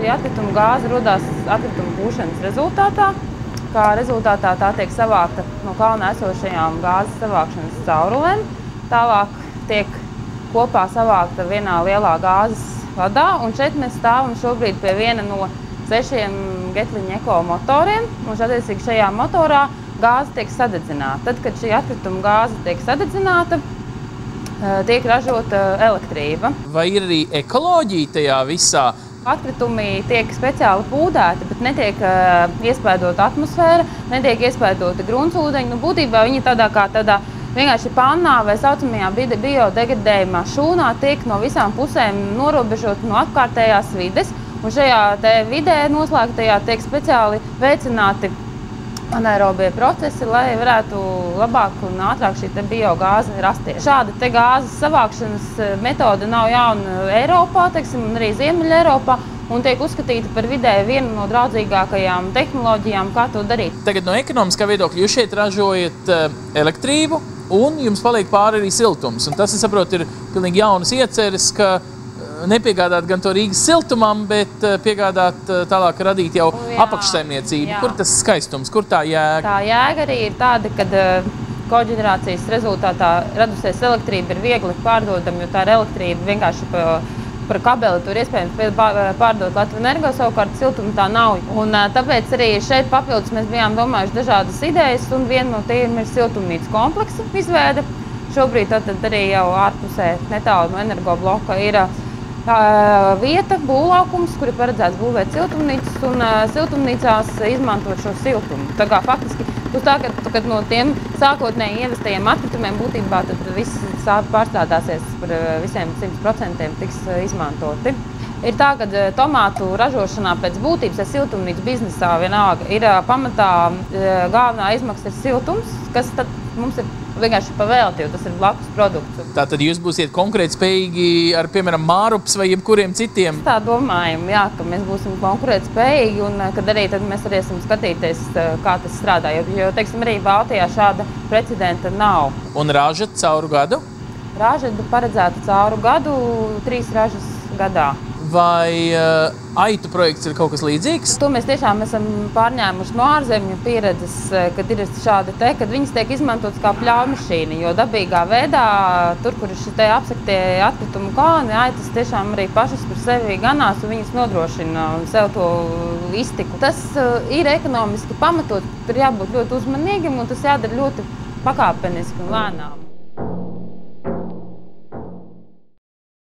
šī atkrituma gāze rodās atkrituma kūšanas rezultātā. Kā rezultātā tā tiek savākta no kalna esošajām gāzes savākšanas caurulēm. Tālāk tiek kopā savākta vienā lielā gāzes vadā, un šeit mēs stāvam šobrīd pie viena no 6 Getlink Eko motoriem, un attiecīgi šajā motorā gāze tiek sadedzināta. Tad, kad šī atkrituma gāze tiek sadedzināta, tiek ražota elektrība. Vai ir arī ekoloģija tajā visā? Atkritumi tiek speciāli pūdēti, bet netiek iespēdota atmosfēra, netiek iespēdota gruntsūdeņi. Būtībā viņi tādā vienkārši pannā vai saucamajā biodegradējumā šūnā tiek no visām pusēm norobežot no apkārtējās vides. Un šajā vidē noslēgtajā tiek speciāli veicināti anaerobie procesi, lai varētu labāk un ātrāk šī biogāze rasties. Šāda gāzes savākšanas metode nav jauna Eiropā, un arī Ziemeļa Eiropā, un tiek uzskatīta par vidē vienu no draudzīgākajām tehnoloģijām, kā to darīt. Tagad no ekonomiskā viedokļa jūs šeit ražojat elektrību, un jums paliek pāri arī siltums. Un tas, es saprotu, ir pilnīgi jaunas ieceres, ka nepiegādāt gan to Rīgas siltumam, bet piegādāt tālāk radīt jau apakšsaimniecību. Jā. Kur tas skaistums, kur tā jēga? Tā jēga arī ir tāda, ka koģenerācijas rezultātā radusies elektrība ir viegli pārdodama, jo tā ir elektrība vienkārši par kabeli tur iespējams pārdot Latvenergo, savukārt siltumu tā nav. Un tāpēc arī šeit papildus mēs bijām domājuši dažādas idejas, un viena no tiem ir siltumnīcas kompleksa izveide. Šobrīd tad arī jau ārpusē netālu no energobloka ir vieta, būvlaukums, kur ir paredzēts būvēt siltumnīcas un siltumnīcās izmantot šo siltumu. Tā kā faktiski kad no tiem sākotnēji ievestajiem atkritumiem būtībā tad viss pārstrādāsies par visiem 100% tiks izmantoti. Ir tā, ka tomātu ražošanā pēc būtības siltumnīcu biznesā vienalga ir pamatā galvenā izmaksa ir siltums, kas tad mums ir vienkārši pavēlti, jo tas ir blakus produkts. Tātad jūs būsiet konkrēti spējīgi ar, piemēram, mārups vai jebkuriem citiem? Tā domājam, jā, ka mēs būsim konkurēt spējīgi un kad arī tad mēs varēsim skatīties, kā tas strādā. Jo, teiksim, arī Baltijā šāda precedenta nav. Un ražat cauru gadu? Raža ir paredzēta cauru gadu, 3 ražas gadā. Vai aitu projekts ir kaut kas līdzīgs? To mēs tiešām esam pārņēmuši no ārzemju pieredzes, kad ir šādi kad viņas tiek izmantotas kā pļaumašīna, jo dabīgā veidā, tur, kur ir šie apsektie atkritumu kalni, aitas tiešām arī pašas par sevi ganās un viņas nodrošina sev to iztiku. Tas ir ekonomiski pamatot, tur jābūt ļoti uzmanīgam un tas jādara ļoti pakāpeniski un lēnām.